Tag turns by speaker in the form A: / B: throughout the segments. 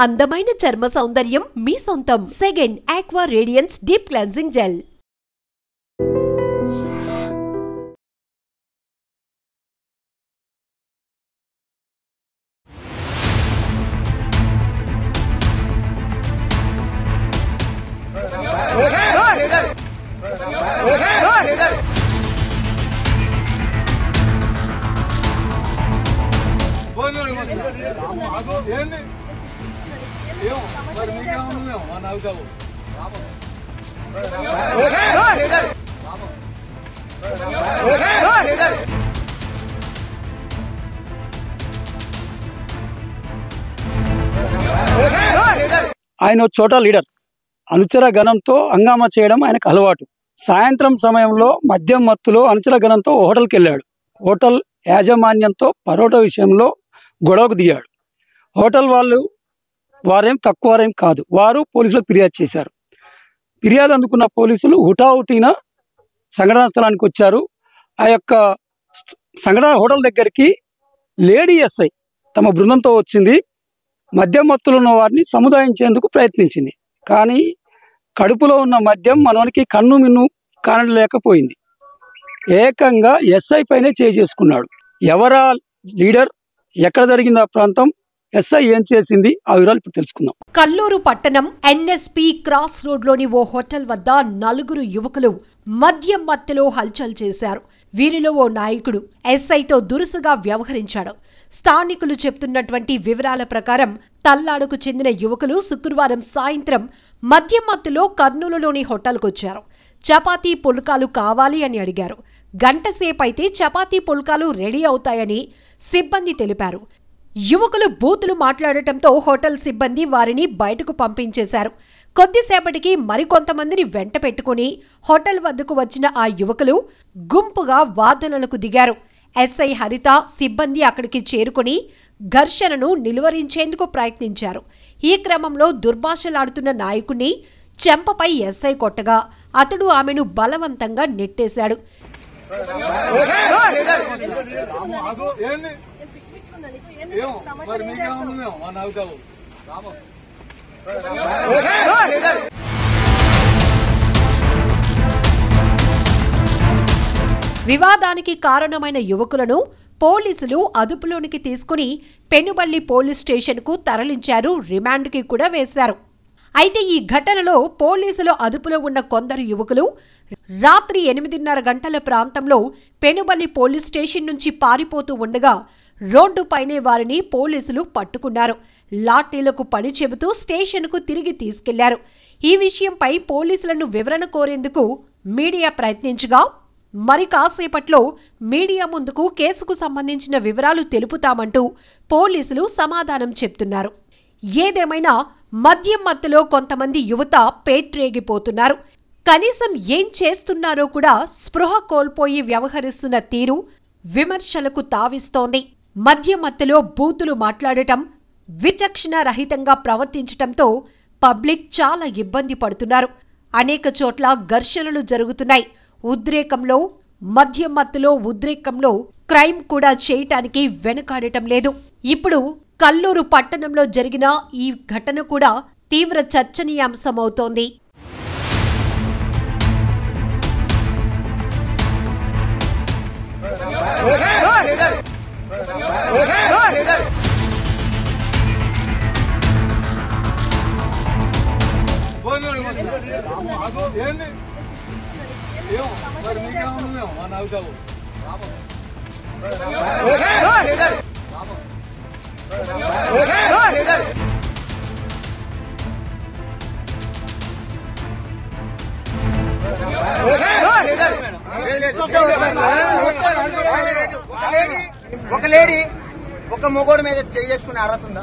A: అందమైన చర్మ సౌందర్యం మీ సొంతం. Second aqua radiance deep cleansing gel.
B: ఆయన చోటా లీడర్. అనుచర గణంతో హంగామా చేయడం ఆయనకు అలవాటు. సాయంత్రం సమయంలో మద్యం మత్తులో అనుచర గణంతో హోటల్కి వెళ్ళాడు. హోటల్ యాజమాన్యంతో పరోటా విషయంలో గొడవకు దిగాడు. హోటల్ వారేం తక్కువరేం కాదు. వారు పోలీసులకు ఫిర్యాదు చేశారు. ఫిర్యాదు అందుకున్న పోలీసులు హుటాహుటిన సంఘటనా స్థలానికి వచ్చారు. ఆ యొక్క సంఘటన హోటల్ దగ్గరికి లేడీ ఎస్ఐ తమ బృందంతో వచ్చింది. మద్యం మత్తులో ఉన్న వారిని సముదాయించేందుకు ప్రయత్నించింది. కానీ కడుపులో ఉన్న మద్యం మనవనికి కన్ను మిన్ను కానలేకపోయింది. ఏకంగా ఎస్ఐ పైనే చేసుకున్నాడు. ఎవరా లీడర్, ఎక్కడ జరిగింది ఆ ప్రాంతం, ఎస్ఐ ఏం చేసింది, ఆ వివరాలు ఇప్పుడు తెలుసుకుందాం.
A: కల్లూరు పట్టణం ఎన్ఎస్పి క్రాస్ రోడ్లోని ఓ హోటల్ వద్ద 4 యువకులు మద్యం మత్తులో హల్చల్ చేశారు. వీరిలో ఓ నాయకుడు ఎస్ఐతో దురుసుగా వ్యవహరించాడు. స్థానికులు చెప్తున్నటువంటి వివరాల ప్రకారం తల్లాడుకు చెందిన యువకులు శుక్రవారం సాయంత్రం మద్యం మత్తులో కర్నూలులోని హోటల్కొచ్చారు. చపాతీ పుల్కాలు కావాలి అని అడిగారు. గంటసేపైతే చపాతీ పుల్కాలు రెడీ అవుతాయని సిబ్బంది తెలిపారు. యువకులు బూతులు మాట్లాడటంతో హోటల్ సిబ్బంది వారిని బయటకు పంపించేశారు. కొద్దిసేపటికి మరికొంతమందిని వెంట పెట్టుకుని హోటల్ వద్దకు వచ్చిన ఆ యువకులు గుంపుగా వాదనలకు దిగారు. ఎస్ఐ హరిత సిబ్బంది అక్కడికి చేరుకుని ఘర్షణను నిలువరించేందుకు ప్రయత్నించారు. ఈ క్రమంలో దుర్భాషలాడుతున్న నాయకుణ్ణి చెంపపై ఎస్ఐ కొట్టగా అతడు ఆమెను బలవంతంగా నెట్టేశాడు. వివాదానికి కారణమైన యువకులను పోలీసులు అదుపులోనికి తీసుకుని పెనుబల్లి పోలీస్ స్టేషన్కు తరలించారు. రిమాండ్కి కూడా వేశారు. అయితే ఈ ఘటనలో పోలీసులు అదుపులో ఉన్న కొందరు యువకులు రాత్రి 8:30 గంటల ప్రాంతంలో పెనుబల్లి పోలీస్ స్టేషన్ నుంచి పారిపోతూ ఉండగా రోడ్డుపైనే వారిని పోలీసులు పట్టుకున్నారు. లాఠీలకు పని చెబుతూ స్టేషన్కు తిరిగి తీసుకెళ్లారు. ఈ విషయంపై పోలీసులను వివరణ కోరేందుకు మీడియా ప్రయత్నించగా మరి కాసేపట్లో మీడియా ముందుకు కేసుకు సంబంధించిన వివరాలు తెలుపుతామంటూ పోలీసులు సమాధానం చెప్తున్నారు. ఏదేమైనా మద్యం మత్తులో కొంతమంది యువత పేట్రేగిపోతున్నారు. కనీసం ఏం చేస్తున్నారో కూడా స్పృహ కోల్పోయి వ్యవహరిస్తున్న తీరు విమర్శలకు తావిస్తోంది. మద్యం మత్తులో బూతులు మాట్లాడటం, విచక్షణ రహితంగా ప్రవర్తించటంతో పబ్లిక్ చాలా ఇబ్బంది పడుతున్నారు. అనేక చోట్ల ఘర్షణలు జరుగుతున్నాయి. మద్యం మత్తులో ఉద్రేకంలో క్రైమ్ కూడా చేయటానికి వెనుకాడటం లేదు. ఇప్పుడు కల్లూరు పట్టణంలో జరిగిన ఈ ఘటన కూడా తీవ్ర చర్చనీయాంశమవుతోంది.
C: ఒక లేడీ ఒక మొగోడు మీద చేసుకునే అర్హత ఉందా?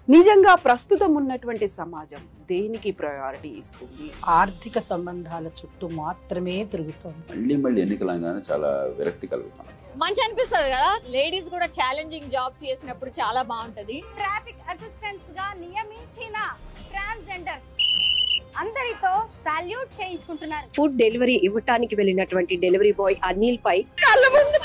D: నిజంగా ప్రస్తుతం ఉన్నటువంటి సమాజం దేనికి ప్రయారిటీ ఇస్తుంది?
E: ఆర్థిక సంబంధాల చుట్టూ మాత్రమే తిరుగుతుంది.
F: మళ్ళీ ఎన్నికలంగానే చాలా విరక్తి కలుగుతాం.
G: మంచి అనిపిస్తుంది కదా, లేడీస్ కూడా ఛాలెంజింగ్ జాబ్స్ చేసినప్పుడు చాలా బాగుంటది.
H: ట్రాఫిక్ అసిస్టెంట్స్ గా నియమించిన ట్రాన్స్జెండర్స్ అందరితో సాల్యూట్ చేయించుకుంటున్నారు.
I: ఫుడ్ డెలివరీ ఇవ్వటానికి వెళ్ళినటువంటి డెలివరీ బాయ్ అనిల్ పై కళ్ళ ముందు